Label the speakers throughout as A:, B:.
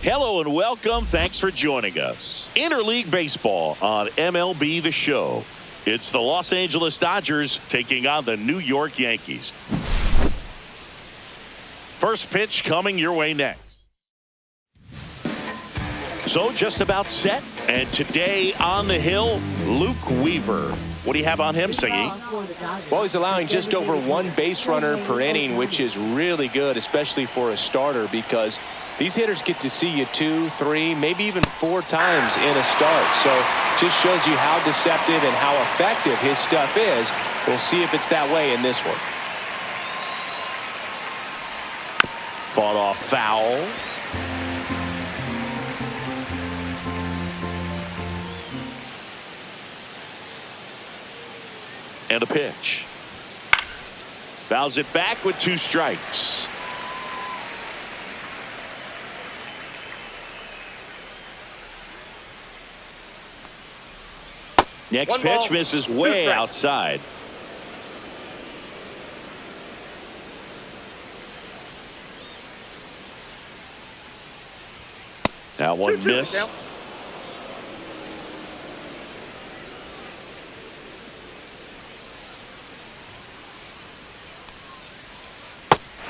A: Hello and welcome. Thanks for joining us. Interleague Baseball on MLB The Show. It's the Los Angeles Dodgers taking on the New York Yankees. First pitch coming your way next. So just about set. And today on the hill, Luke Weaver. What do you have on him, Siggy?
B: Well, he's allowing just over one base runner per inning, which is really good, especially for a starter, because these hitters get to see you 2, 3, maybe even 4 times in a start. So just shows you how deceptive and how effective his stuff is. We'll see if it's that way in this one.
A: Fought off foul. And a pitch. Fouls it back with 2 strikes. Next pitch misses way outside. That one missed.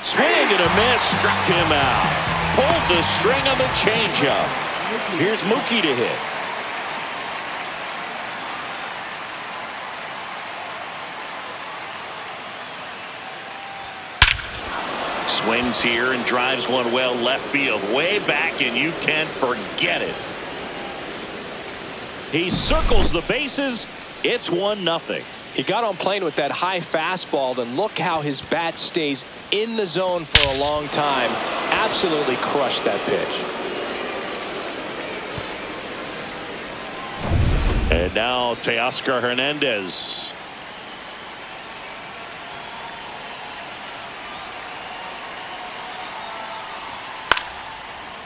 A: Swing and a miss, struck him out. Pulled the string of the changeup. Here's Mookie to hit. Swings here and drives one well left field, way back, and you can forget it. He circles the bases. It's 1-0.
B: He got on plane with that high fastball, then look how his bat stays in the zone for a long time. Absolutely crushed that pitch.
A: And now Teoscar Hernandez.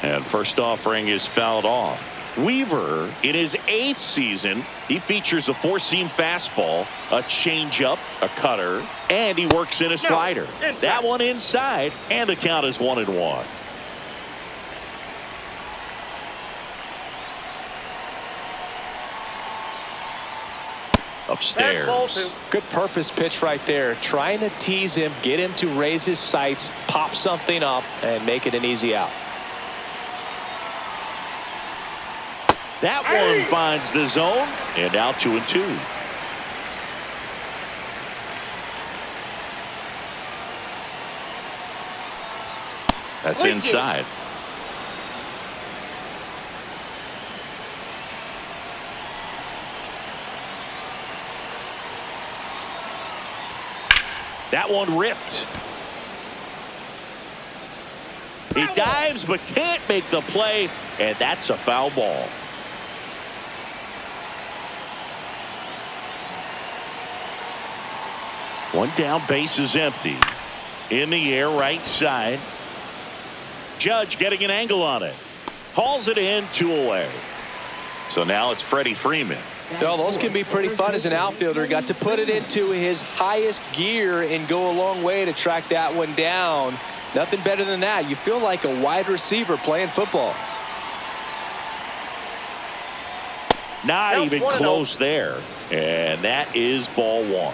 A: And first offering is fouled off. Weaver, in his 8th season, he features a 4-seam fastball, a changeup, a cutter, and he works in a slider. That one inside, and the count is 1-1. Upstairs.
B: Good purpose pitch right there. Trying to tease him, get him to raise his sights, pop something up, and make it an easy out.
A: That one finds the zone, and now 2-2. That's inside. That one ripped. He dives but can't make the play, and that's a foul ball. One down, base is empty. In the air, right side. Judge getting an angle on it. Hauls it in, 2 away. So now it's Freddie Freeman.
B: Well, those can be pretty fun as an outfielder. Got to put it into his highest gear and go a long way to track that one down. Nothing better than that. You feel like a wide receiver playing football.
A: Not even close there. And that is ball 1.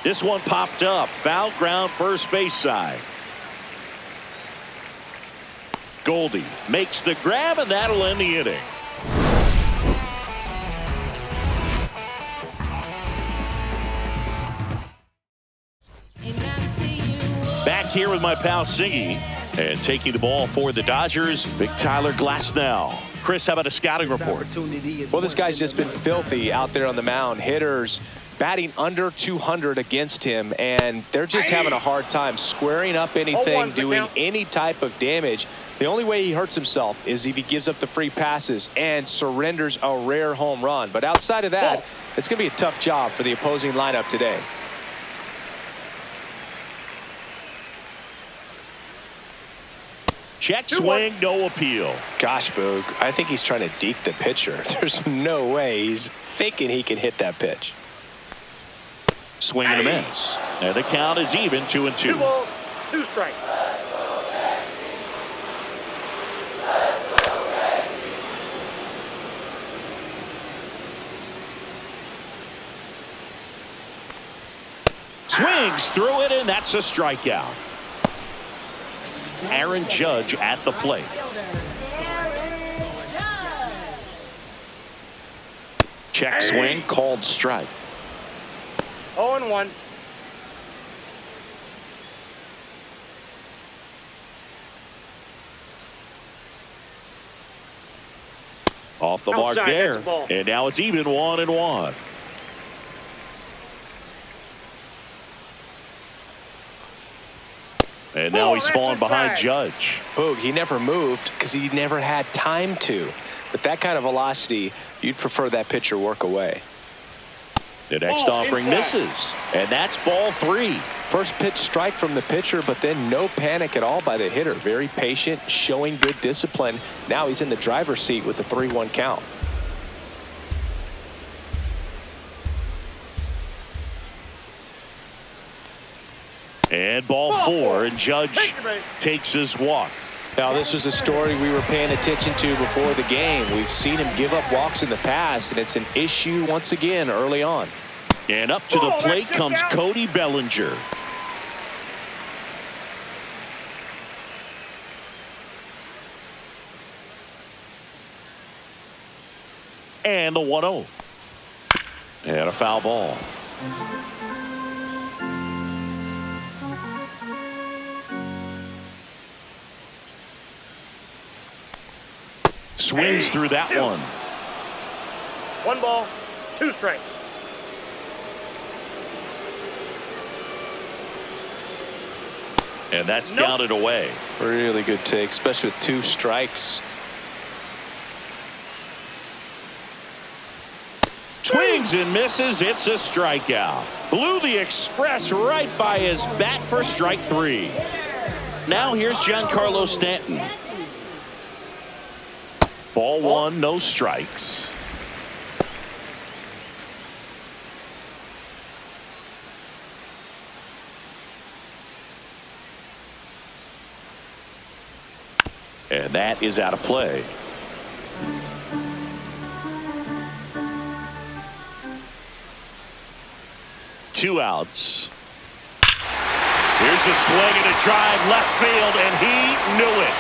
A: This one popped up. Foul ground, first base side. Goldie makes the grab, and that'll end the inning. Back here with my pal Siggy, and taking the ball for the Dodgers, Big Tyler Glasnow. Chris, how about a scouting report?
B: Well, this guy's just been filthy out there on the mound. Hitters batting under 200 against him, and they're just having a hard time squaring up anything, doing any type of damage. The only way he hurts himself is if he gives up the free passes and surrenders a rare home run. But outside of that, it's going to be a tough job for the opposing lineup today.
A: Check swing, no appeal.
B: Gosh, Boog, I think he's trying to deke the pitcher. There's no way he's thinking he can hit that pitch.
A: Swing and a miss. And the count is even, 2-2.
C: 2 balls, 2 strikes.
A: Swings through it, and that's a strikeout. Aaron Judge at the plate. Check swing, called strike.
C: 0-1.
A: Off the mark
C: Outside,
A: there.
C: that's a ball.
A: And now it's even 1-1. And now he's falling behind Judge.
B: Boog, he never moved because he never had time to. But that kind of velocity, you'd prefer that pitcher work away.
A: The next offering misses. And that's ball 3.
B: First pitch strike from the pitcher, but then no panic at all by the hitter. Very patient, showing good discipline. Now he's in the driver's seat with the 3-1 count.
A: And ball 4, and Judge takes his walk.
B: Now, this was a story we were paying attention to before the game. We've seen him give up walks in the past, and it's an issue once again early on.
A: And up to the plate comes Cody Bellinger. And the 1-0. And a foul ball. Swings through that one.
C: 1 ball, 2 strikes.
A: And that's down and away.
B: Really good take, especially with 2 strikes.
A: Swings and misses. It's a strikeout. Blew the express right by his bat for strike 3. Now here's Giancarlo Stanton. Ball 1, no strikes. And that is out of play. Two outs. Here's a swing and a drive left field, and he knew it.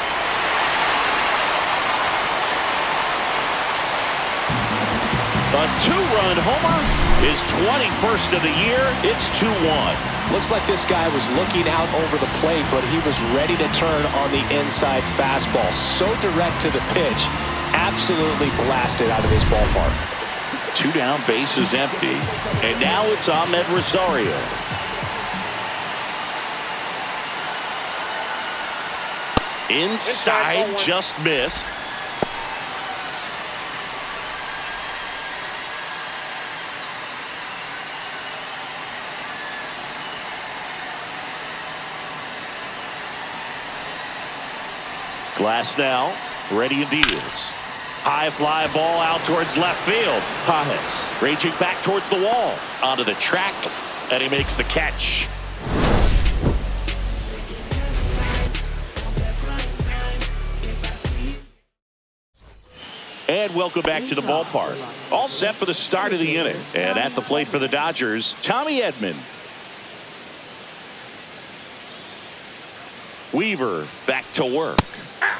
A: A 2-run homer, his 21st of the year. It's 2-1.
B: Looks like this guy was looking out over the plate, but he was ready to turn on the inside fastball. So direct to the pitch, absolutely blasted out of this ballpark.
A: 2 down, base is empty. And now it's Ahmed Rosario. Inside, just missed. Glass now, ready and deals. High fly ball out towards left field. Pajes raging back towards the wall. Onto the track, and he makes the catch. And welcome back to the ballpark. All set for the start of the inning. And at the plate for the Dodgers, Tommy Edman. Weaver back to work.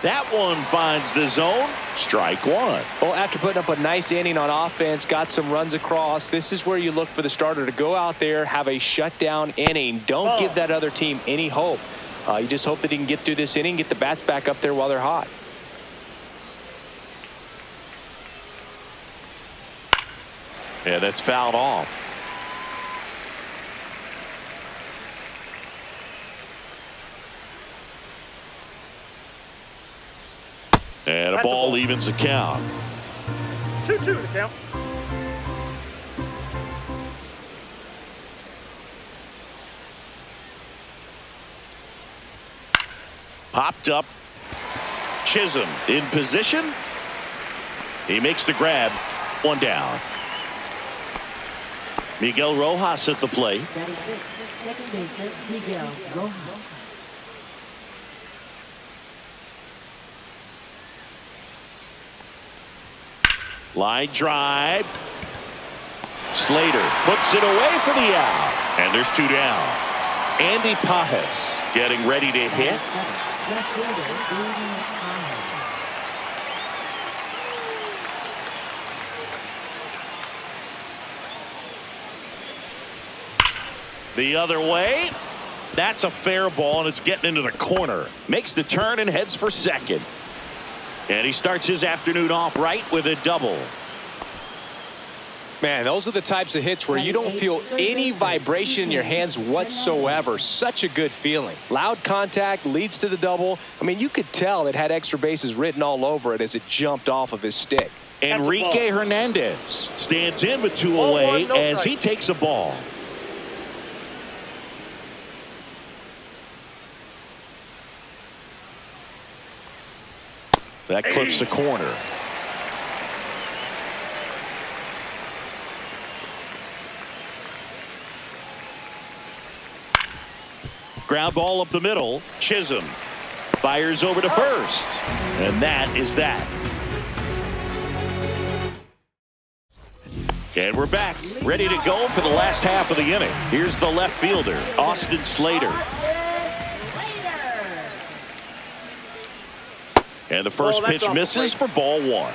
A: That one finds the zone. Strike 1.
B: Well, after putting up a nice inning on offense, got some runs across, this is where you look for the starter to go out there, have a shutdown inning. Don't give that other team any hope. You just hope that he can get through this inning, get the bats back up there while they're hot.
A: Yeah, that's fouled off. And a ball evens the count.
C: 2-2 to count.
A: Popped up. Chisholm in position. He makes the grab. 1 down. Miguel Rojas at the plate.
D: 96, second baseman Miguel Rojas.
A: Line drive. Slater puts it away for the out. And there's 2 down. Andy Pajes getting ready to hit.
D: Left fielder Andy Pajes.
A: The other way. That's a fair ball, and it's getting into the corner. Makes the turn and heads for second. And he starts his afternoon off right with a double.
B: Man, those are the types of hits where you don't feel any vibration in your hands whatsoever. Such a good feeling. Loud contact leads to the double. I mean, you could tell it had extra bases written all over it as it jumped off of his stick.
A: Enrique Hernandez stands in with 2 away as he takes a ball. That clips the corner. Ground ball up the middle. Chisholm fires over to first. And that is that. And we're back, ready to go for the last half of the inning. Here's the left fielder, Austin Slater. And the first pitch misses for ball 1.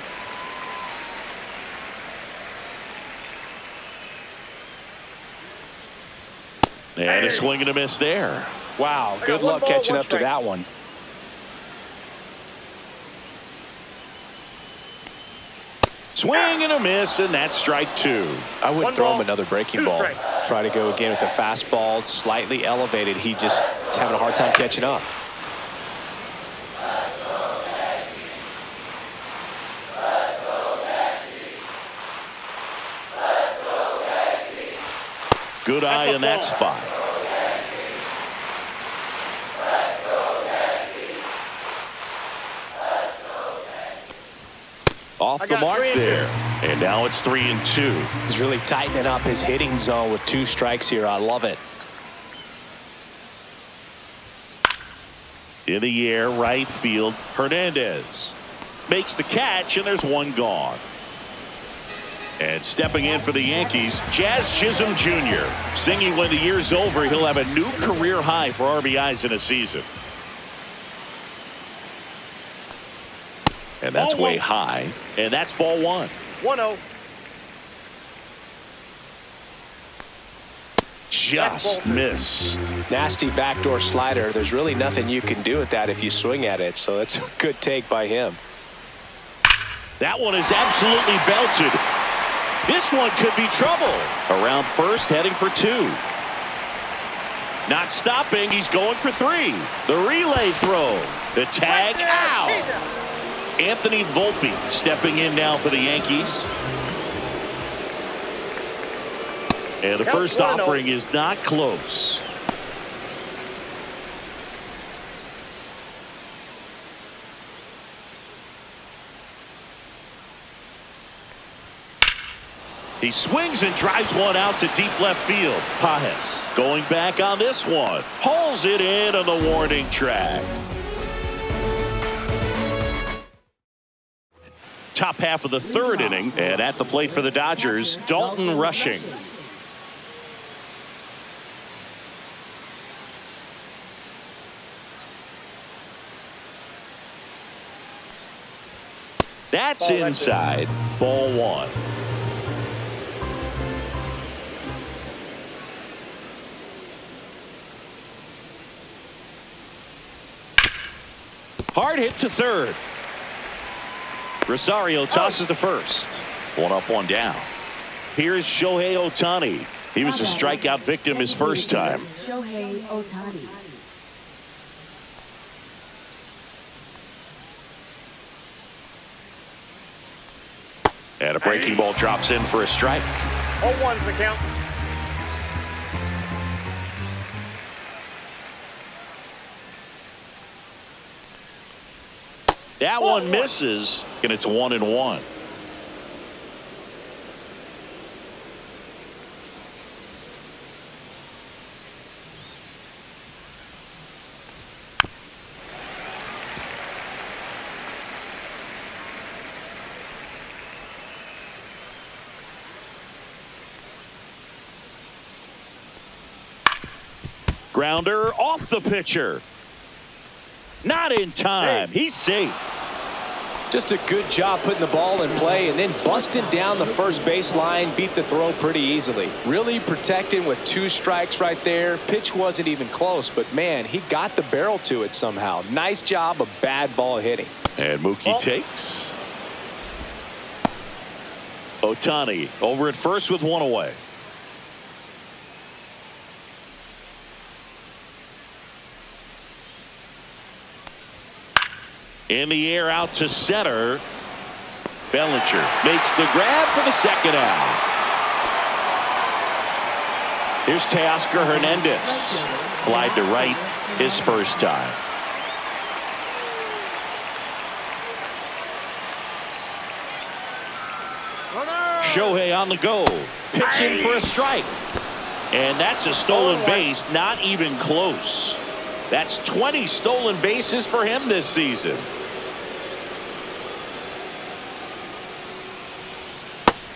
A: And a swing and a miss there.
B: Wow, good luck catching up to that one.
A: Swing and a miss, and that's strike 2.
B: I would throw him another breaking ball. Try to go again with the fastball, slightly elevated. He just is having a hard time catching up.
A: Good eye in that spot. Off the mark there. And now it's 3-2.
B: He's really tightening up his hitting zone with 2 strikes here. I love it.
A: In the air, right field. Hernandez makes the catch, and there's 1 gone. And stepping in for the Yankees, Jazz Chisholm Jr. Singing when the year's over, he'll have a new career high for RBIs in a season. And that's way high. And that's ball 1.
C: 1-0.
A: Just missed.
B: Nasty backdoor slider. There's really nothing you can do with that if you swing at it. So it's a good take by him.
A: That one is absolutely belted. This one could be trouble. Around first, heading for 2. Not stopping. He's going for 3. The relay throw. The tag out. Anthony Volpe stepping in now for the Yankees. And the first offering is not close. He swings and drives one out to deep left field. Pajes going back on this one. Hauls it in on the warning track. Top half of the 3rd inning, and at the plate for the Dodgers, Dalton Rushing. That's inside. Ball 1. Hard hit to 3rd. Rosario tosses to first. 1 up, 1 down. Here's Shohei Ohtani. He was a strikeout victim his first time.
D: Shohei Ohtani.
A: And a breaking ball drops in for a strike.
C: 0-1's the count.
A: That one misses, and it's 1-1. Grounder off the pitcher. Not in time. He's safe.
B: Just a good job putting the ball in play and then busting down the first baseline. Beat the throw pretty easily. Really protecting with 2 strikes right there. Pitch wasn't even close, but man, he got the barrel to it somehow. Nice job of bad ball hitting.
A: And Mookie takes. Ohtani over at first with 1 away. In the air out to center. Bellinger makes the grab for the second out. Here's Teoscar Hernandez. Flied to right his first time. Shohei on the go. Pitching for a strike. And that's a stolen base. Not even close. That's 20 stolen bases for him this season.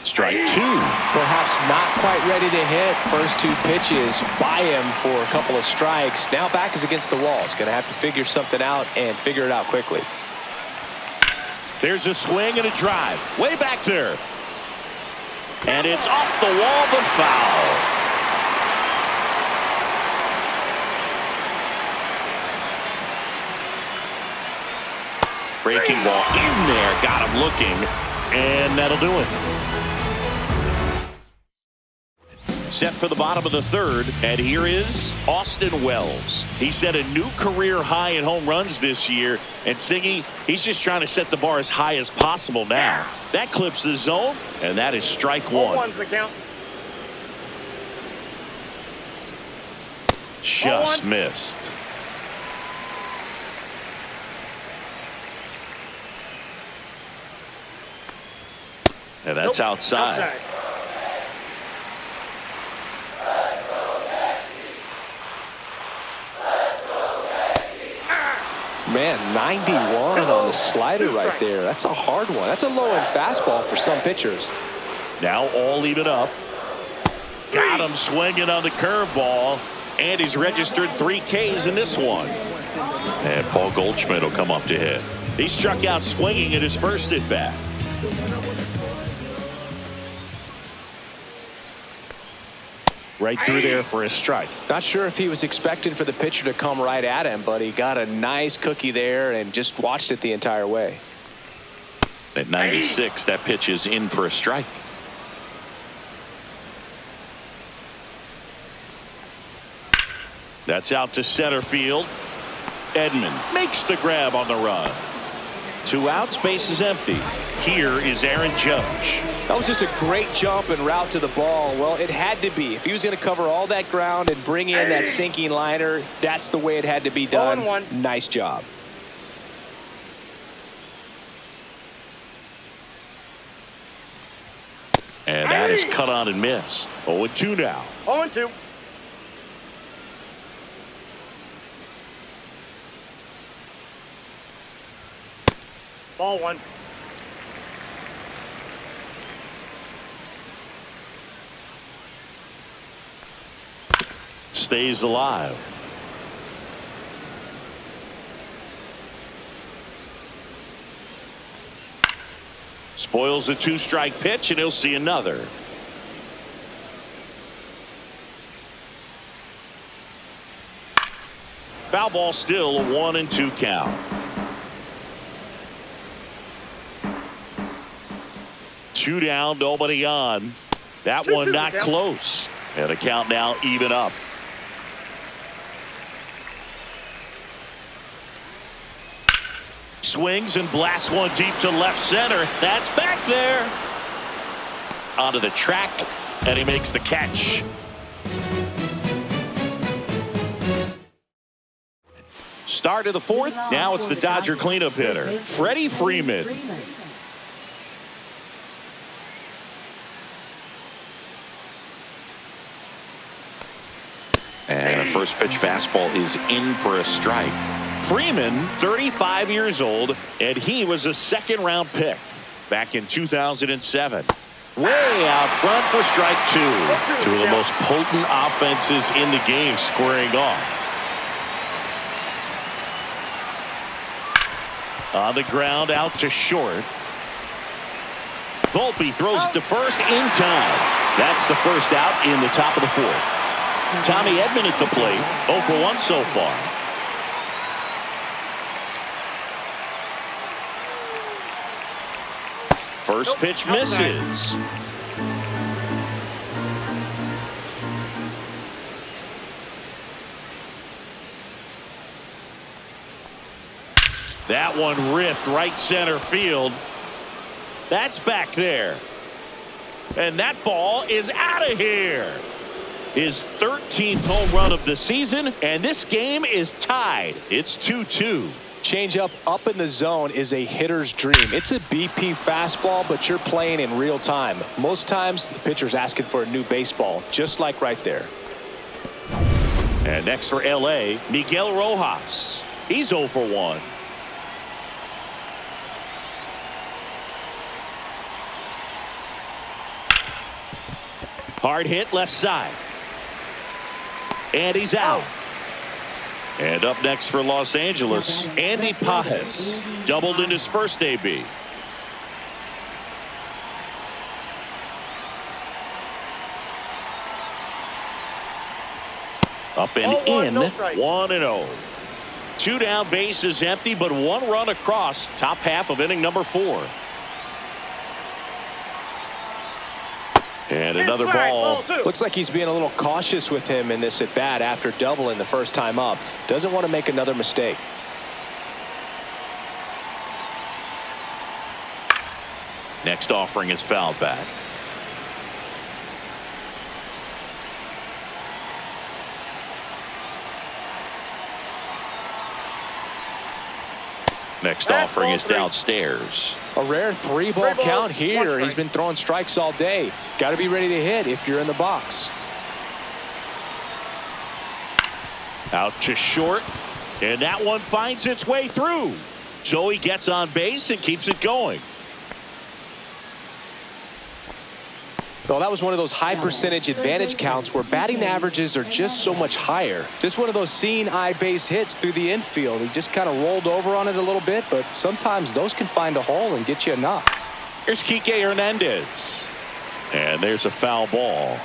A: Strike 2.
B: Perhaps not quite ready to hit. First 2 pitches by him for a couple of strikes. Now back is against the wall. He's going to have to figure something out and figure it out quickly.
A: There's a swing and a drive. Way back there. And it's off the wall, but foul. Breaking ball in there. Got him looking. And that'll do it. Set for the bottom of the 3rd, and here is Austin Wells. He set a new career high in home runs this year, and Siggy, he's just trying to set the bar as high as possible now. That clips the zone, and that is strike 1.
C: 1's the count.
A: Just missed. And that's outside.
B: Man, 91 on the slider right there. That's a hard one. That's a low-end fastball for some pitchers.
A: Now all even up. Got him swinging on the curveball. And he's registered 3 Ks in this one. And Paul Goldschmidt will come up to hit. He struck out swinging in his first at-bat. Right through there for a strike.
B: Not sure if he was expecting for the pitcher to come right at him, but he got a nice cookie there and just watched it the entire way.
A: At 96, that pitch is in for a strike. That's out to center field. Edman makes the grab on the run. 2 outs, base is empty. Here is Aaron Judge.
B: That was just a great jump and route to the ball. Well, it had to be. If he was going to cover all that ground and bring in that sinking liner, that's the way it had to be done.
C: 0-1.
B: Nice job.
A: And that is cut on and missed. 0-2 now.
C: 0-2. Ball 1.
A: Stays alive. Spoils the 2-strike pitch, and he'll see another. Foul ball still, a 1-2 count. 2 down, nobody on. That one not close. And the count now even up. Swings and blasts one deep to left center. That's back there. Onto the track, and he makes the catch. Start of the 4th. Now it's the Dodger cleanup hitter, Freddie Freeman. And a first pitch fastball is in for a strike. Freeman, 35 years old, and he was a 2nd-round pick back in 2007. Way out front for strike two. Two of the most potent offenses in the game squaring off. On the ground, out to short. Volpe throws it to first in time. That's the first out in the top of the fourth. Tommy Edman at the plate. 0 for 1 so far. First pitch misses. That one ripped right center field. That's back there. And that ball is out of here. His 13th home run of the season, and this game is tied. It's 2-2.
B: Changeup up in the zone is a hitter's dream. It's a BP fastball, but you're playing in real time. Most times, the pitcher's asking for a new baseball, just like right there.
A: And next for L.A., Miguel Rojas. He's 0 for 1. Hard hit left side. And he's out. And up next for Los Angeles, Andy Pages. Doubled in his first AB. Up and in, 1-0. 2 down, bases empty, but 1 run across. Top half of inning number 4. And another ball.
B: Looks like he's being a little cautious with him in this at bat after doubling the first time up. Doesn't want to make another mistake.
A: Next offering is fouled back. Next offering is downstairs.
B: A rare 3-ball count here. He's been throwing strikes all day. Got to be ready to hit if you're in the box.
A: Out to short, and that one finds its way through. So he gets on base and keeps it going.
B: Well, that was one of those high percentage advantage counts where batting averages are just so much higher. Just one of those seeing eye base hits through the infield. He just kind of rolled over on it a little bit, but sometimes those can find a hole and get you a knock.
A: Here's Kike Hernandez. And there's a foul ball.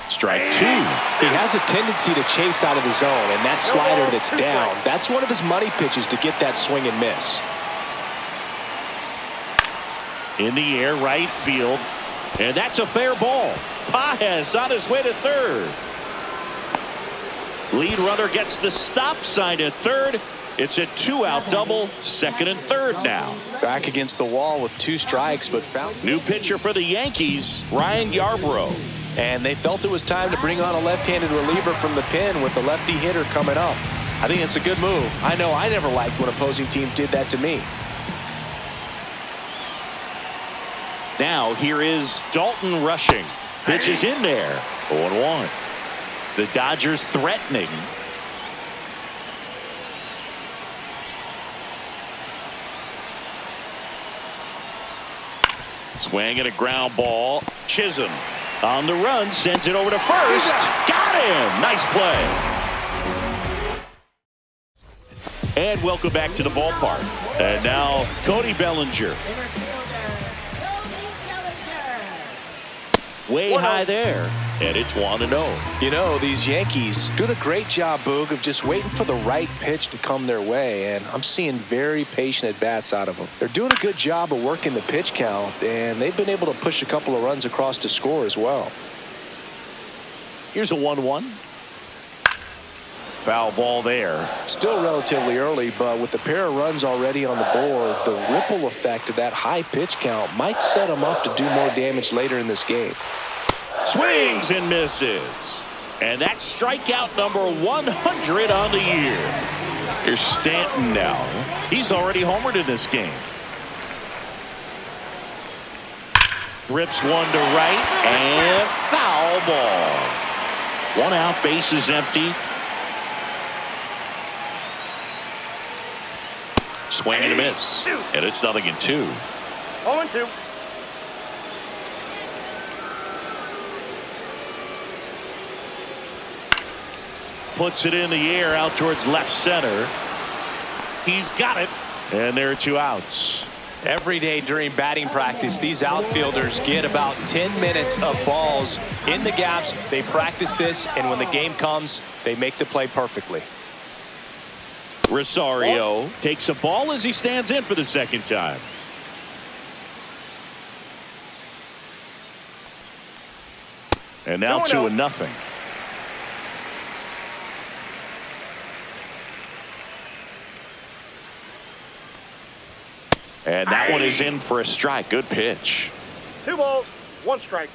A: Strike 2.
B: He has a tendency to chase out of the zone, and that slider that's down, that's one of his money pitches to get that swing and miss.
A: In the air, right field. And that's a fair ball. Pages on his way to third. Lead runner gets the stop sign at third. It's a 2-out double, second and third now.
B: Back against the wall with 2 strikes, but found.
A: New pitcher for the Yankees, Ryan Yarbrough.
B: And they felt it was time to bring on a left-handed reliever from the pen with the lefty hitter coming up. I think it's a good move. I know I never liked when opposing teams did that to me.
A: Now here is Dalton rushing. Pitch is in there. 0-1. The Dodgers threatening. Swing and a ground ball. Chisholm on the run, sends it over to first. Got him. Nice play. And welcome back to the ballpark. And now Cody Bellinger. Way high there. And it's 1-0.
B: You know, these Yankees doing a great job, Boog, of just waiting for the right pitch to come their way, and I'm seeing very patient at-bats out of them. They're doing a good job of working the pitch count, and they've been able to push a couple of runs across to score as well.
A: Here's a 1-1. Foul ball there.
B: Still relatively early, but with the pair of runs already on the board, the ripple effect of that high pitch count might set them up to do more damage later in this game.
A: Swings and misses. And that's strikeout number 100 on the year. Here's Stanton now. He's already homered in this game. Rips one to right and foul ball. 1 out, base is empty. Swing and a miss. And it's 0-2.
C: 0-2.
A: Puts it in the air out towards left center. He's got it. And there are 2 outs.
B: Every day during batting practice, these outfielders get about 10 minutes of balls in the gaps. They practice this, and when the game comes, they make the play perfectly.
A: Rosario takes a ball as he stands in for the second time. And now 2-0. And that one is in for a strike. Good pitch.
C: 2 balls, 1 strike.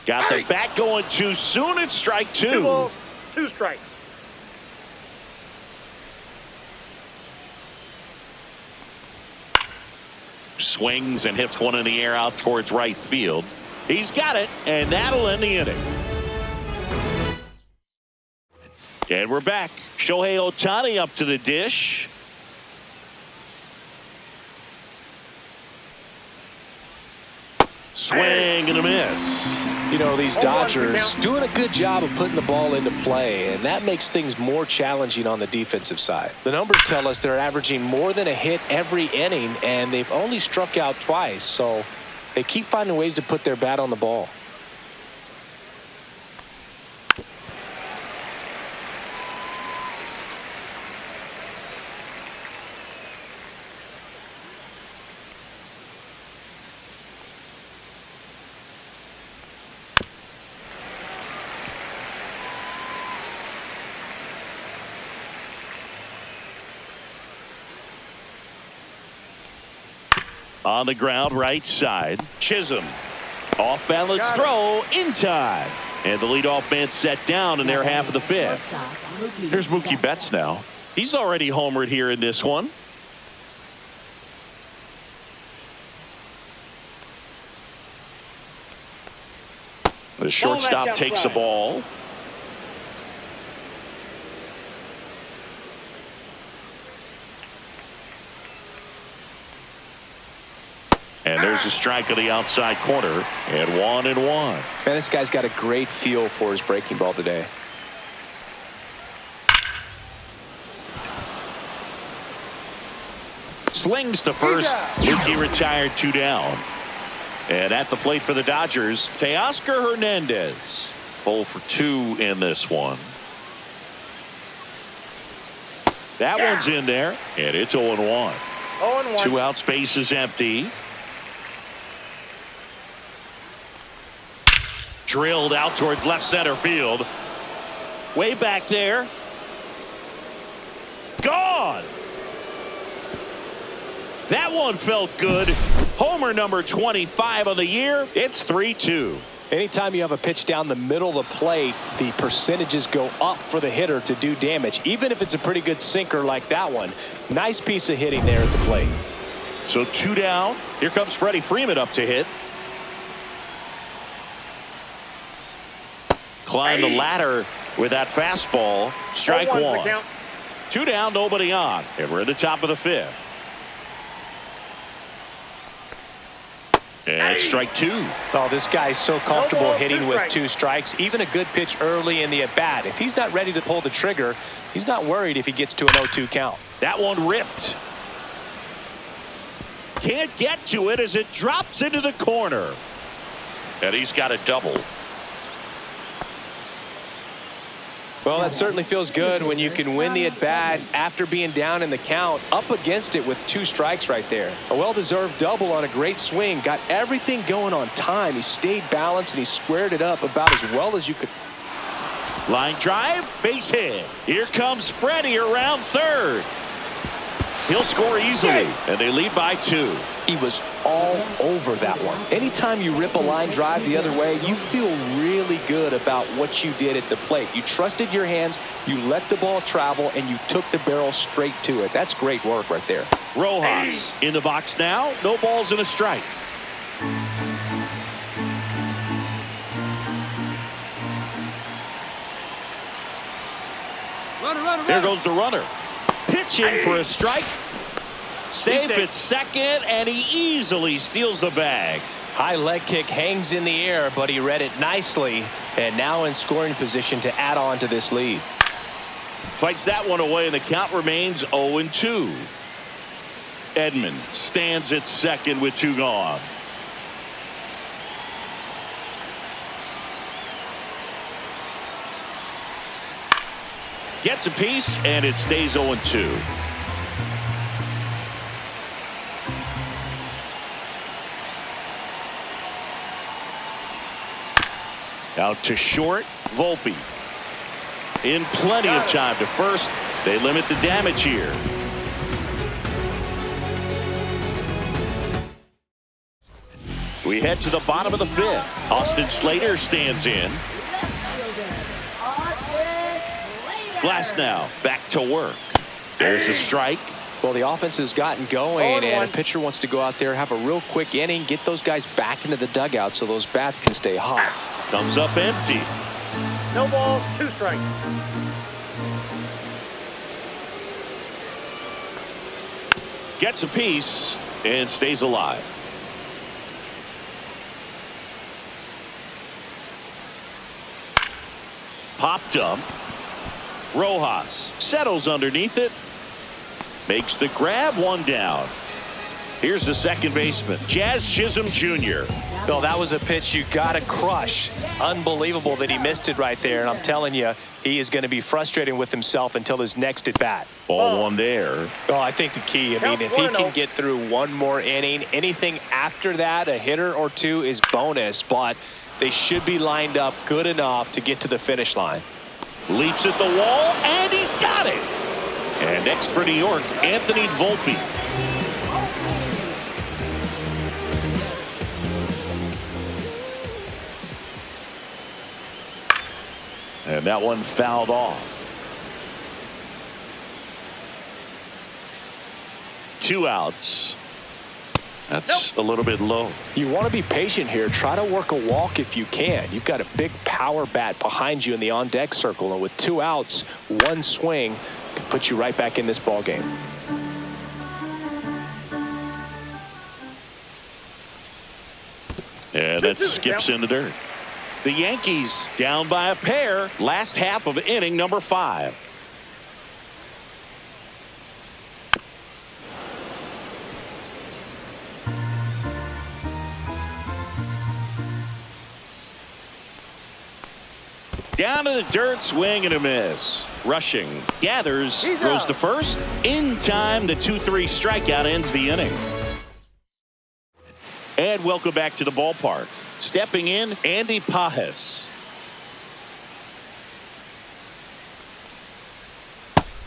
A: Got the bat going too soon. It's strike 2.
C: 2 balls, 2 strikes.
A: Swings and hits one in the air out towards right field. He's got it, and that'll end the inning. And we're back. Shohei Ohtani up to the dish. Swing and a miss.
B: You know, these Dodgers doing a good job of putting the ball into play, and that makes things more challenging on the defensive side. The numbers tell us they're averaging more than a hit every inning, and they've only struck out twice, so they keep finding ways to put their bat on the ball.
A: On the ground, right side. Chisholm. Off balance throw in time. And the leadoff man set down in their half of the 5th. Here's Mookie Betts now. He's already homered here in this one. The shortstop takes the ball. And there's a strike on the outside corner, and 1-1.
B: Man, this guy's got a great feel for his breaking ball today.
A: Slings to first. Mookie retired, 2 down. And at the plate for the Dodgers, Teoscar Hernandez. 0 for 2 in this one. That one's in there, and it's 0-1.
C: 0-1.
A: 2 out, space is empty. Drilled out towards left center field. Way back there. Gone. That one felt good. Homer number 25 on the year. It's 3-2.
B: Anytime you have a pitch down the middle of the plate, the percentages go up for the hitter to do damage, even if it's a pretty good sinker like that one. Nice piece of hitting there at the plate.
A: So 2 down. Here comes Freddie Freeman up to hit. Climb the ladder with that fastball. Strike 1. 2 down, nobody on. And we're at the top of the 5th. And it's strike 2.
B: Oh, this guy's so comfortable hitting with 2 strikes. Even a good pitch early in the at-bat. If he's not ready to pull the trigger, he's not worried if he gets to an 0-2 count.
A: That one ripped. Can't get to it as it drops into the corner. And he's got a double.
B: Well, that certainly feels good when you can win the at-bat after being down in the count, up against it with 2 strikes right there. A well-deserved double on a great swing. Got everything going on time. He stayed balanced and he squared it up about as well as you could.
A: Line drive, base hit. Here comes Freddie around third. He'll score easily, and they lead by 2.
B: He was all over that one. Anytime you rip a line drive the other way, you feel really good about what you did at the plate. You trusted your hands, you let the ball travel, and you took the barrel straight to it. That's great work right there.
A: Rojas in the box now. No balls and a strike. There goes the runner. Pitching for a strike. Safe at second, and he easily steals the bag.
B: High leg kick hangs in the air, but he read it nicely, and now in scoring position to add on to this lead.
A: Fights that one away, and the count remains 0-2. Edman stands at second with 2 gone. Gets a piece, and it stays 0-2. Out to short, Volpe. In plenty of time to first. They limit the damage here. We head to the bottom of the 5th. Austin Slater stands in. Glass now back to work. There's a strike.
B: Well, the offense has gotten going, and a pitcher wants to go out there, have a real quick inning, get those guys back into the dugout so those bats can stay hot.
A: Comes up empty.
C: No balls, 2 strikes.
A: Gets a piece and stays alive. Popped up. Rojas settles underneath it. Makes the grab, 1 down. Here's the second baseman, Jazz Chisholm Jr.
B: Bill, that was a pitch you got to crush. Unbelievable that he missed it right there. And I'm telling you, he is going to be frustrated with himself until his next at bat.
A: Ball 1 there.
B: Well, I think the key, I mean, if he can get through 1 more inning, anything after that, a hitter or 2 is bonus. But they should be lined up good enough to get to the finish line.
A: Leaps at the wall, and he's got it. And next for New York, Anthony Volpe. And that one fouled off. 2 outs. That's a little bit low.
B: You want to be patient here. Try to work a walk if you can. You've got a big power bat behind you in the on-deck circle, and with 2 outs, 1 swing can put you right back in this ball game.
A: Yeah, that skips in the dirt. The Yankees down by a pair. Last half of inning number 5. Down to the dirt, swing and a miss. Rushing, gathers, goes to first. In time, the 2-3 strikeout ends the inning. And welcome back to the ballpark. Stepping in, Andy Pajes.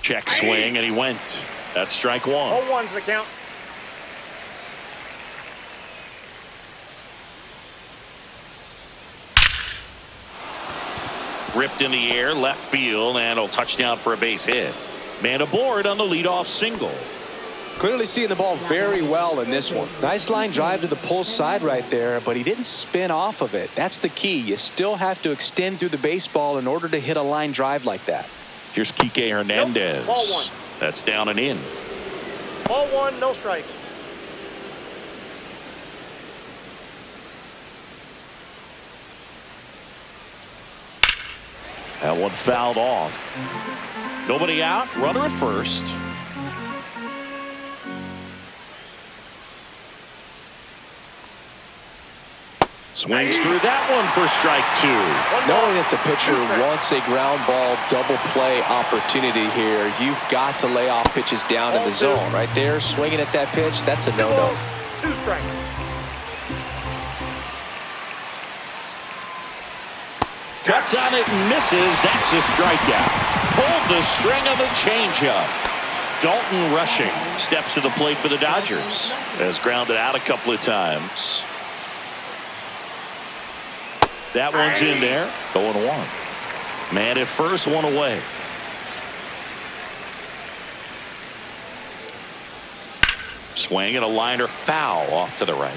A: Check swing, and he went. That's strike 1.
C: 0-1's the count.
A: Ripped in the air, left field, and a touchdown for a base hit. Man aboard on the leadoff single.
B: Clearly seeing the ball very well in this one. Nice line drive to the pull side right there, but he didn't spin off of it. That's the key. You still have to extend through the baseball in order to hit a line drive like that.
A: Here's Kike Hernandez.
C: Ball 1.
A: That's down and in.
C: Ball 1, no strikes.
A: That one fouled off. Nobody out. Runner at first. Swings through that one for strike 2.
B: Knowing that the pitcher wants a ground ball double play opportunity here, you've got to lay off pitches down in the zone. Right there, swinging at that pitch, that's a no-no.
C: 2 strikes.
A: Cuts on it and misses. That's a strikeout. Pulled the string of the changeup. Dalton Rushing steps to the plate for the Dodgers. Has grounded out a couple of times. That one's in there. 0-1. Man at first, 1 away. Swing and a liner foul off to the right.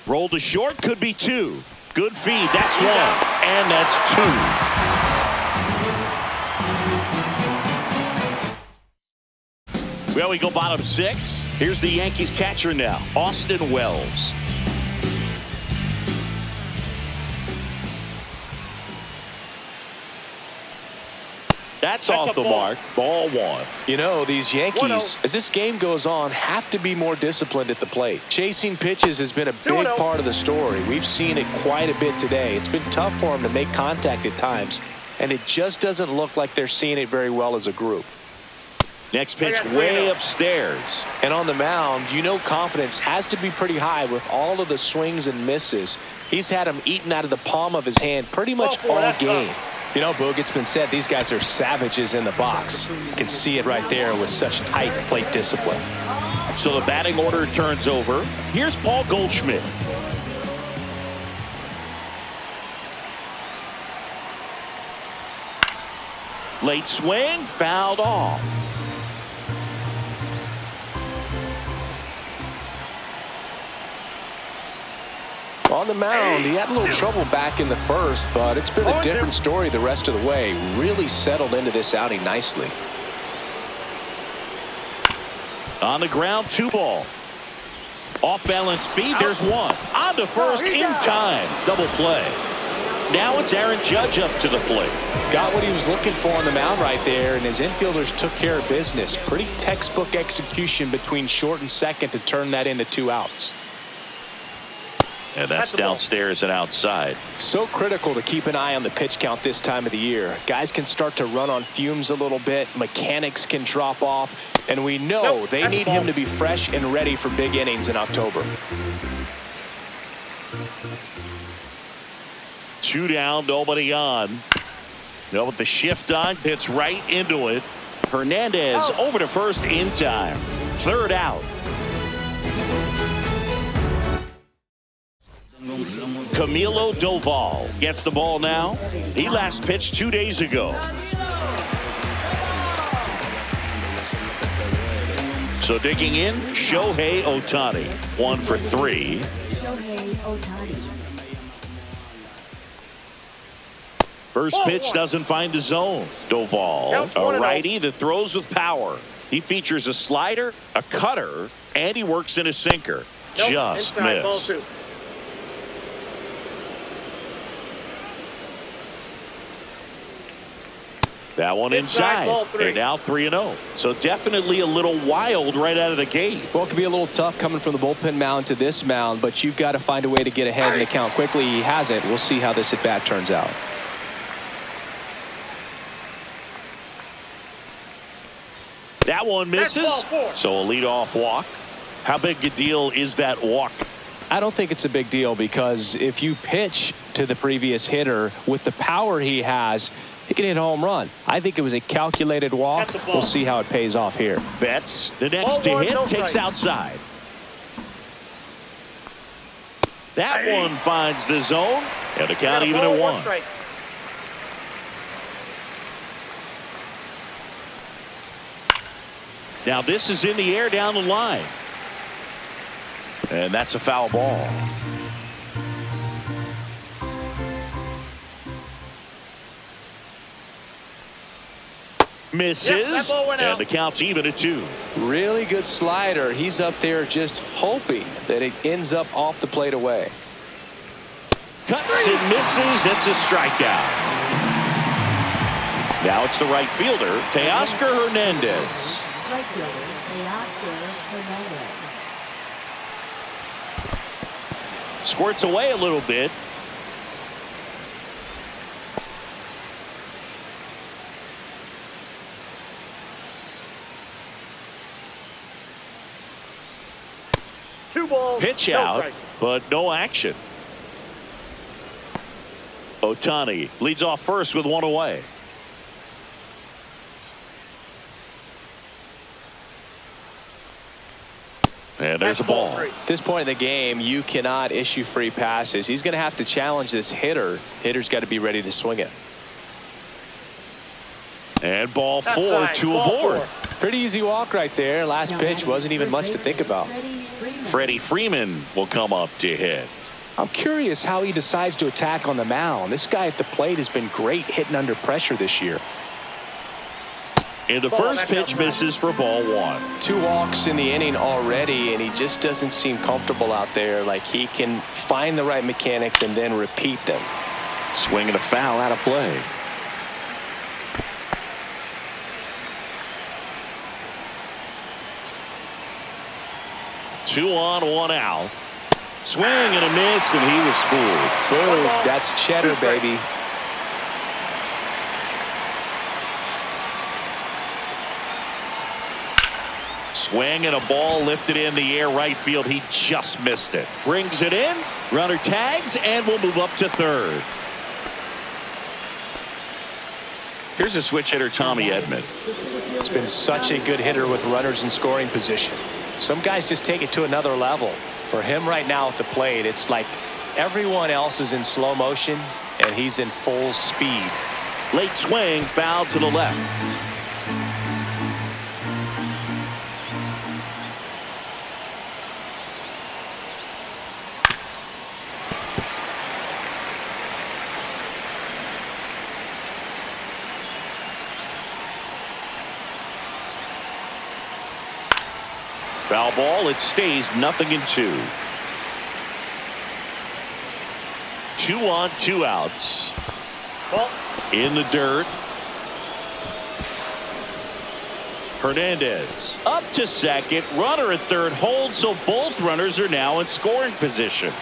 A: Roll to short, could be 2. Good feed, that's 1. And that's 2. Well, we go bottom 6. Here's the Yankees catcher now, Austin Wells. That's off the mark. Ball 1.
B: You know, these Yankees, as this game goes on, have to be more disciplined at the plate. Chasing pitches has been a big part of the story. We've seen it quite a bit today. It's been tough for them to make contact at times, and it just doesn't look like they're seeing it very well as a group.
A: Next pitch way upstairs.
B: And on the mound, you know confidence has to be pretty high with all of the swings and misses. He's had them eaten out of the palm of his hand pretty much all game. You know, Boog, it's been said these guys are savages in the box. You can see it right there with such tight plate discipline.
A: So the batting order turns over. Here's Paul Goldschmidt. Late swing, fouled off.
B: On the mound, he had a little trouble back in the first, but it's been a different story the rest of the way. Really settled into this outing nicely.
A: On the ground, 2 ball. Off balance feed, there's 1. On to first in time. Double play. Now it's Aaron Judge up to the plate.
B: Got what he was looking for on the mound right there, and his infielders took care of business. Pretty textbook execution between short and second to turn that into 2 outs.
A: And that's downstairs and outside.
B: So critical to keep an eye on the pitch count this time of the year. Guys can start to run on fumes a little bit. Mechanics can drop off. And we know they need him to be fresh and ready for big innings in October.
A: 2 down, nobody on. No, with the shift on, hits right into it. Hernandez over to first in time. 3rd out. Camilo Doval gets the ball now. He last pitched 2 days ago. So digging in, Shohei Ohtani. 1 for 3.
D: Shohei Ohtani.
A: First pitch doesn't find the zone. Doval, a righty that throws with power. He features a slider, a cutter, and he works in a sinker. Just missed. That one inside, and now 3-0. So definitely a little wild right out of the gate.
B: Well, it could be a little tough coming from the bullpen mound to this mound, but you've got to find a way to get ahead in the count quickly. He hasn't. We'll see how this at-bat turns out.
A: That one misses, so a leadoff walk. How big a deal is that walk?
B: I don't think it's a big deal because if you pitch to the previous hitter with the power he has, he can hit a home run. I think it was a calculated walk. We'll see how it pays off here.
A: Betts, the next to hit, takes outside. That one finds the zone, and the count even at 1. Now this is in the air down the line. And that's a foul ball. Misses, and the count's even at 2.
B: Really good slider. He's up there just hoping that it ends up off the plate away.
A: Cuts and misses. It's a strikeout. Now it's the right fielder, Teoscar Hernandez.
D: Right fielder, Teoscar Hernandez.
A: Squirts away a little bit. Pitch out, but no action. Ohtani leads off first with 1 away. And there's a ball.
B: At this point in the game, you cannot issue free passes. He's going to have to challenge this hitter. Hitter's got to be ready to swing it.
A: And ball 4, 2 aboard.
B: Pretty easy walk right there. Last pitch wasn't even much to think about.
A: Freddie Freeman will come up to hit.
B: I'm curious how he decides to attack on the mound. This guy at the plate has been great hitting under pressure this year.
A: And the first pitch misses for ball 1.
B: 2 walks in the inning already, and he just doesn't seem comfortable out there. Like he can find the right mechanics and then repeat them.
A: Swing and a foul out of play. Two on, 1 out. Swing and a miss, and he was fooled.
B: Boom, that's cheddar, baby.
A: Swing and a ball lifted in the air right field. He just missed it. Brings it in. Runner tags and will move up to third. Here's a switch hitter, Tommy Edman.
B: He's been such a good hitter with runners in scoring position. Some guys just take it to another level. For him right now at the plate, it's like everyone else is in slow motion and he's in full speed.
A: Late swing, foul to the left. Foul ball. It stays 0-2. 2 on, 2 outs.
C: Ball.
A: In the dirt. Hernandez up to second. Runner at third holds, so both runners are now in scoring position.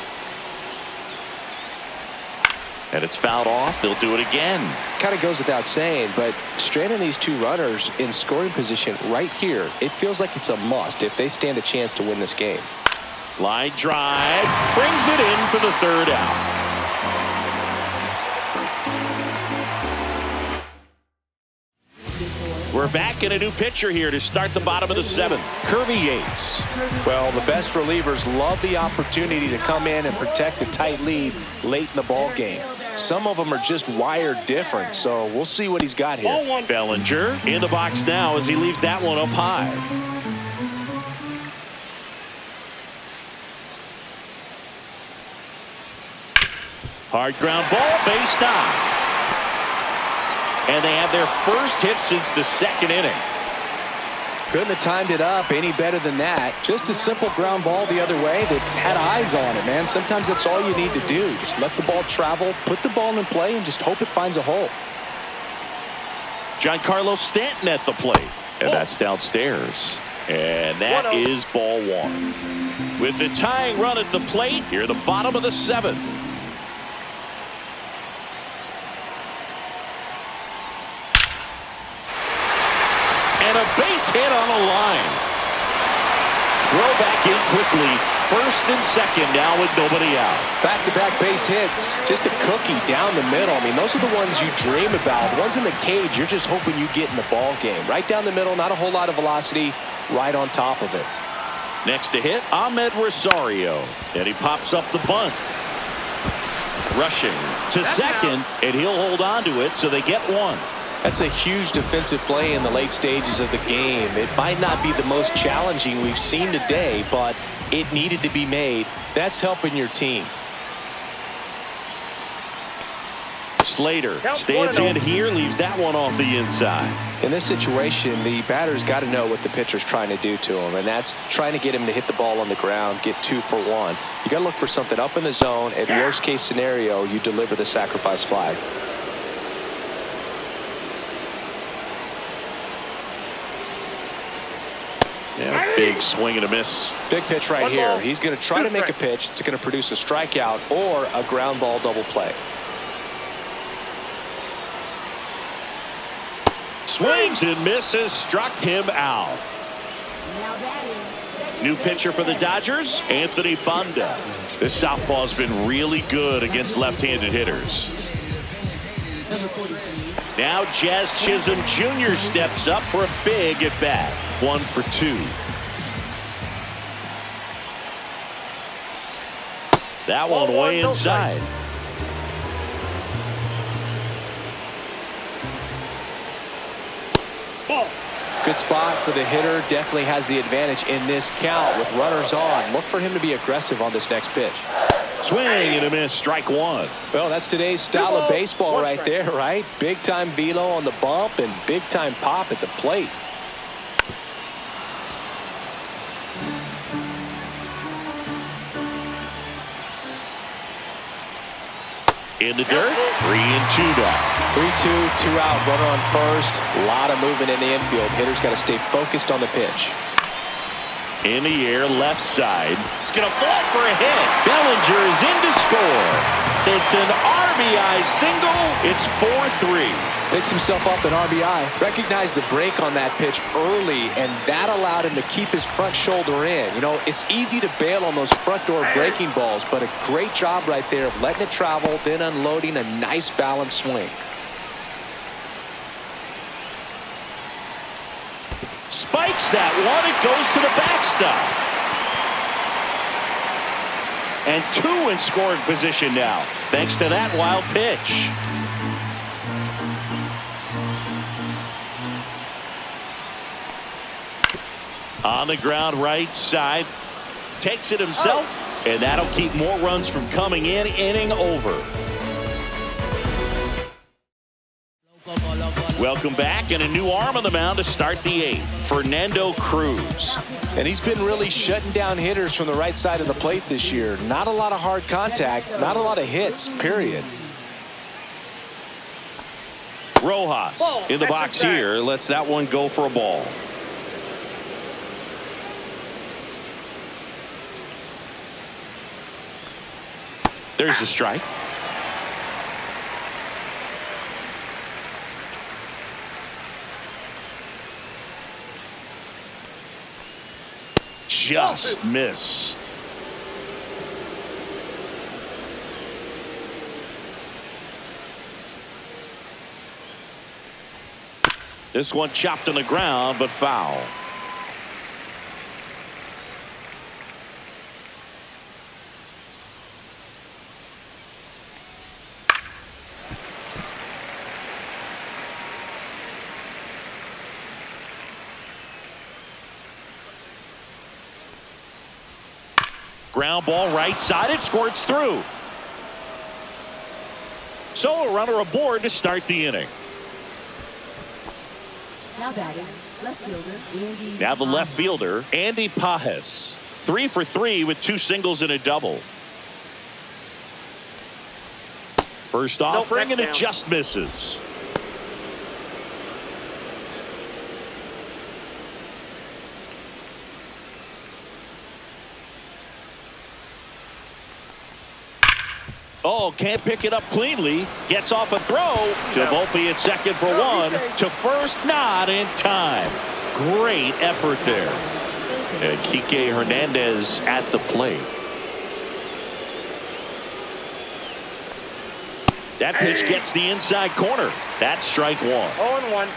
A: And it's fouled off. They'll do it again.
B: Kind of goes without saying, but stranding these 2 runners in scoring position right here, it feels like it's a must if they stand a chance to win this game.
A: Line drive. Brings it in for the third out. We're back in a new pitcher here to start the bottom of the 7th. Kirby Yates.
B: Well, the best relievers love the opportunity to come in and protect a tight lead late in the ball game. Some of them are just wired different, so we'll see what he's got here.
A: Bellinger in the box now as he leaves that one up high. Hard ground ball, base knock. And they have their first hit since the 2nd inning.
B: Couldn't have timed it up any better than that. Just a simple ground ball the other way that had eyes on it, man. Sometimes that's all you need to do. Just let the ball travel, put the ball in play, and just hope it finds a hole.
A: Giancarlo Stanton at the plate. And that's downstairs. And that is ball 1. With the tying run at the plate, here at the bottom of the 7th. And a base hit on the line. Throw back in quickly. 1st and 2nd now with nobody out.
B: Back-to-back base hits. Just a cookie down the middle. I mean, those are the ones you dream about. The ones in the cage, you're just hoping you get in the ball game. Right down the middle, not a whole lot of velocity. Right on top of it.
A: Next to hit, Ahmed Rosario. And he pops up the bunt. Rushing to second, and he'll hold on to it, so they get 1.
B: That's a huge defensive play in the late stages of the game. It might not be the most challenging we've seen today, but it needed to be made. That's helping your team.
A: Slater stands in here, leaves that one off the inside.
B: In this situation, the batter's got to know what the pitcher's trying to do to him, and that's trying to get him to hit the ball on the ground, get 2 for 1. You got to look for something up in the zone. At worst case scenario, you deliver the sacrifice flag.
A: Yeah, big swing and a miss.
B: Big pitch right here. He's going to try to make a pitch that's going to produce a strikeout or a ground ball double play.
A: Swings and misses, struck him out. New pitcher for the Dodgers, Anthony Banda. This southpaw's been really good against left-handed hitters. Now Jazz Chisholm Jr. steps up for a big at bat. 1 for 2. That one way inside.
B: Good spot for the hitter. Definitely has the advantage in this count with runners on. Look for him to be aggressive on this next pitch.
A: Swing and a miss. Strike one.
B: Well, that's today's style of baseball right there, right? Big-time velo on the bump and big-time pop at the plate.
A: In the dirt, 3-2 down.
B: 3-2, 2 out, runner on first. A lot of movement in the infield. Hitter's got to stay focused on the pitch.
A: In the air, left side. It's going to fall for a hit. Bellinger is in to score. It's an RBI single. It's 4-3.
B: Picks himself up an RBI. Recognized the break on that pitch early, and that allowed him to keep his front shoulder in. You know, it's easy to bail on those front door breaking balls, but a great job right there of letting it travel, then unloading a nice balanced swing.
A: Spikes that one. It goes to the backstop. And 2 in scoring position now, thanks to that wild pitch. On the ground, right side. Takes it himself, and that'll keep more runs from coming in. Inning over. Welcome back, and a new arm on the mound to start the 8th. Fernando Cruz.
B: And he's been really shutting down hitters from the right side of the plate this year. Not a lot of hard contact, not a lot of hits, period.
A: Rojas in the box here. Lets that one go for a ball. There's the strike. Just missed. This one chopped on the ground, but foul. Ground ball right side. It squirts through. So a runner aboard to start the inning.
D: Now batting, left fielder, Andy.
A: Now the left fielder, Andy Pajes. 3 for 3 with 2 singles and a double. First offering, and it just misses. Oh, can't pick it up cleanly. Gets off a throw. To Volpe at second for 1. To first, not in time. Great effort there. And Kike Hernandez at the plate. That pitch gets the inside corner. That's strike 1.
C: 0-1.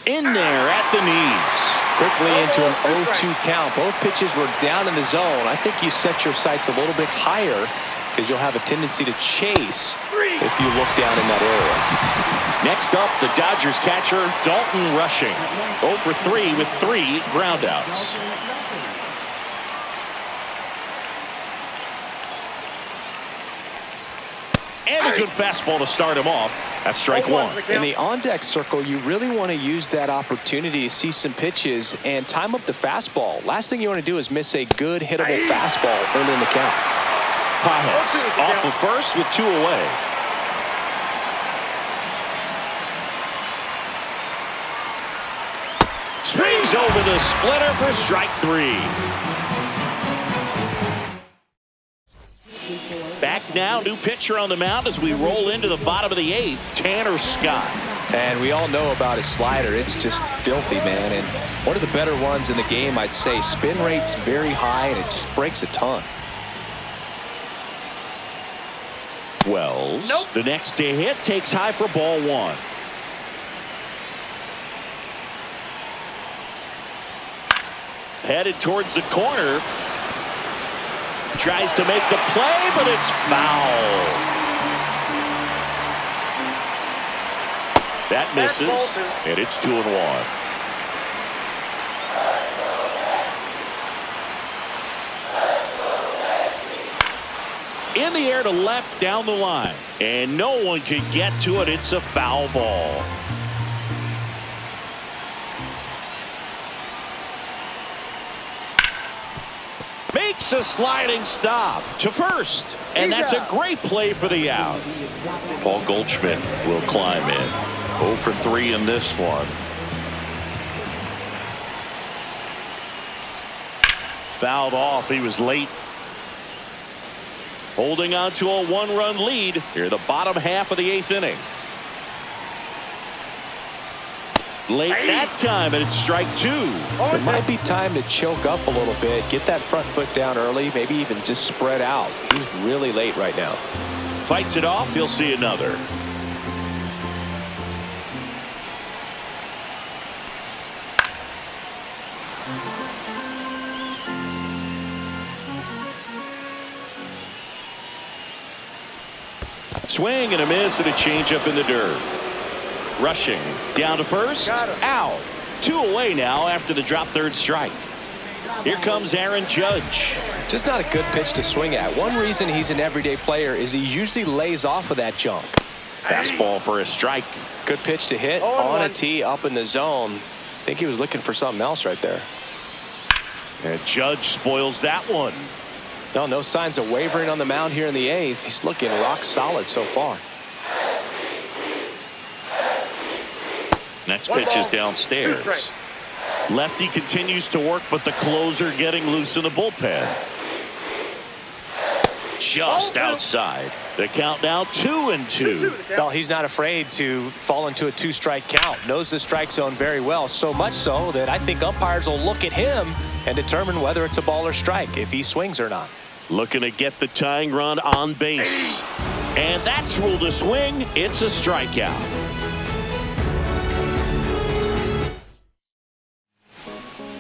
A: In there at the knees.
B: Quickly into an 0-2 count. Both pitches were down in the zone. I think you set your sights a little bit higher because you'll have a tendency to chase if you look down in that area.
A: Next up, the Dodgers catcher, Dalton Rushing. 0 for 3 with 3 groundouts. And a good fastball to start him off. That's strike 1.
B: In the on-deck circle, you really want to use that opportunity to see some pitches and time up the fastball. Last thing you want to do is miss a good hittable fastball early in the count.
A: Pajes off of first with 2 away. Swings over the splitter for strike 3. Back now, new pitcher on the mound as we roll into the bottom of the 8th, Tanner Scott.
B: And we all know about his slider. It's just filthy, man. And one of the better ones in the game, I'd say. Spin rate's very high, and it just breaks a ton.
A: Wells, the next to hit, takes high for ball 1. Headed towards the corner. Tries to make the play, but it's foul. That misses, and it's 2-1. In the air to left down the line, and no one can get to it. It's a foul ball. Makes a sliding stop to first, and that's a great play for the out. Paul Goldschmidt will climb in. 0 for 3 in this one. Fouled off. He was late. Holding on to a 1-run lead here, the bottom half of the 8th inning. Late that time, and it's strike 2.
B: It might be time to choke up a little bit, get that front foot down early, maybe even just spread out. He's really late right now.
A: Fights it off. He'll see another. Swing and a miss and a changeup in the dirt. Rushing down to first. Out. 2 away now after the drop third strike. Here comes Aaron Judge.
B: Just not a good pitch to swing at. One reason he's an everyday player is he usually lays off of that junk.
A: Fastball for a strike.
B: Good pitch to hit on a tee up in the zone. I think he was looking for something else right there.
A: And Judge spoils that one.
B: No signs of wavering on the mound here in the 8th. He's looking rock solid so far.
A: Next pitch is downstairs. Lefty continues to work, but the closer getting loose in the bullpen. Just outside. The count now 2-2.
B: Well, he's not afraid to fall into a 2-strike count. Knows the strike zone very well, so much so that I think umpires will look at him and determine whether it's a ball or strike, if he swings or not.
A: Looking to get the tying run on base. And that's ruled a swing. It's a strikeout.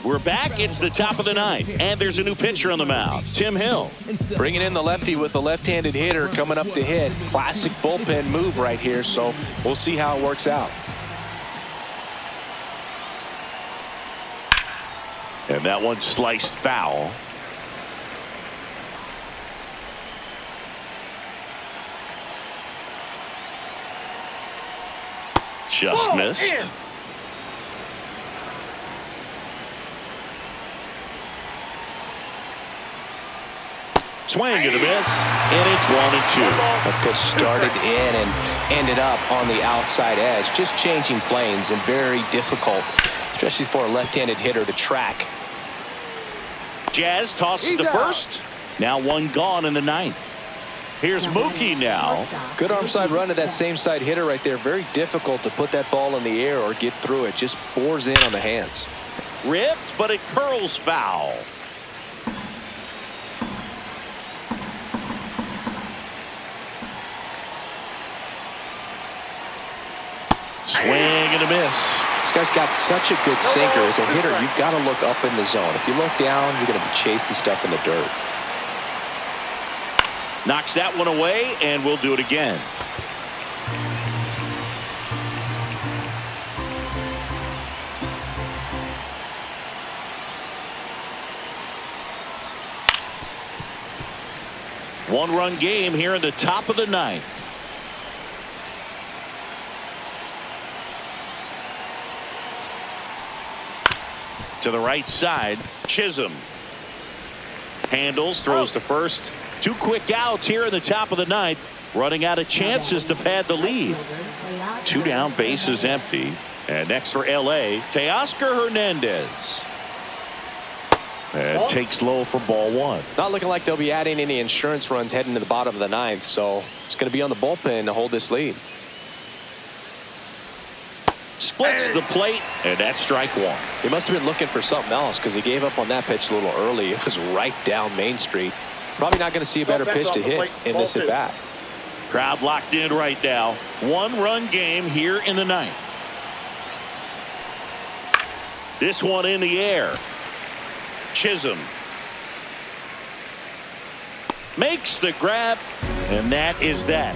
A: We're back. It's the top of the 9th, and there's a new pitcher on the mound, Tim Hill.
B: Bringing in the lefty with the left-handed hitter coming up to hit. Classic bullpen move right here, so we'll see how it works out.
A: And that one sliced foul. Just missed. Swing and a miss, and it's 1-2.
B: The pitch started in and ended up on the outside edge. Just changing planes and very difficult, especially for a left-handed hitter to track.
A: Jazz tosses to first. Now 1 gone in the 9th. Here's Mookie now.
B: Good arm side run to that same side hitter right there. Very difficult to put that ball in the air or get through it. Just bores in on the hands.
A: Ripped, but it curls foul. Swing and a miss.
B: This guy's got such a good sinker. As a hitter, you've got to look up in the zone. If you look down, you're going to be chasing stuff in the dirt.
A: Knocks that one away, and we'll do it again. One-run game here in the top of the 9th. To the right side, Chisholm. Handles, throws to first. 2 quick outs here in the top of the 9th. Running out of chances to pad the lead. 2 down, bases empty. And next for L.A., Teoscar Hernandez. And takes low for ball 1.
B: Not looking like they'll be adding any insurance runs heading to the bottom of the 9th, so it's going to be on the bullpen to hold this lead.
A: Splits the plate, and that's strike 1.
B: He must have been looking for something else because he gave up on that pitch a little early. It was right down Main Street. Probably not going to see a better pitch to hit in this at bat.
A: Crowd locked in right now. 1-run game here in the 9th. This one in the air. Chisholm makes the grab, and that is that.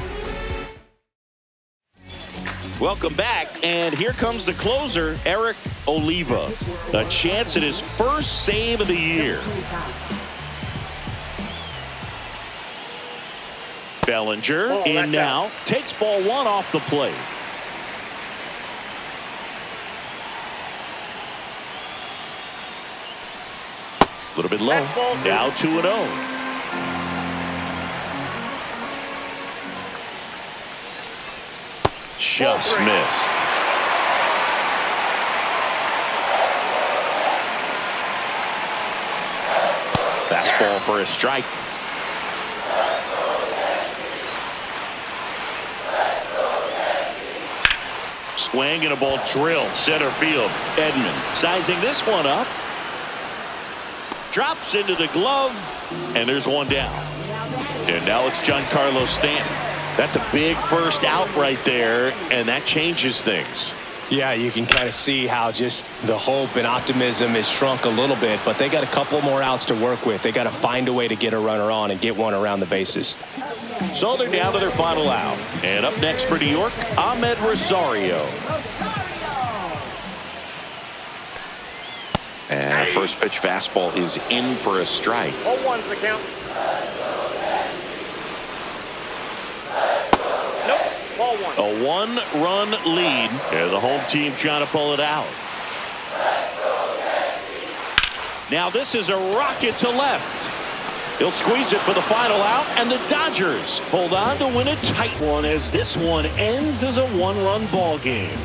A: Welcome back, and here comes the closer, Eric Oliva. A chance at his first save of the year. Bellinger in now. Takes ball one off the plate. A little bit low. Now 2-0. Just missed. Fastball for a strike. Swing and a ball drilled center field. Edman sizing this one up. Drops into the glove, and there's one down. And now it's Giancarlo Stanton. That's a big first out right there, and that changes things.
B: Yeah, you can kind of see how just the hope and optimism is shrunk a little bit, but they got a couple more outs to work with. They got to find a way to get a runner on and get one around the bases.
A: So they're down to their final out. And up next for New York, Ahmed Rosario. And a first pitch fastball is in for a strike.
C: 0-1's the count. Nope, ball one.
A: A one-run lead, and the home team trying to pull it out. Now this is a rocket to left. He'll squeeze it for the final out, and the Dodgers hold on to win a tight one as this one ends as a one-run ball game.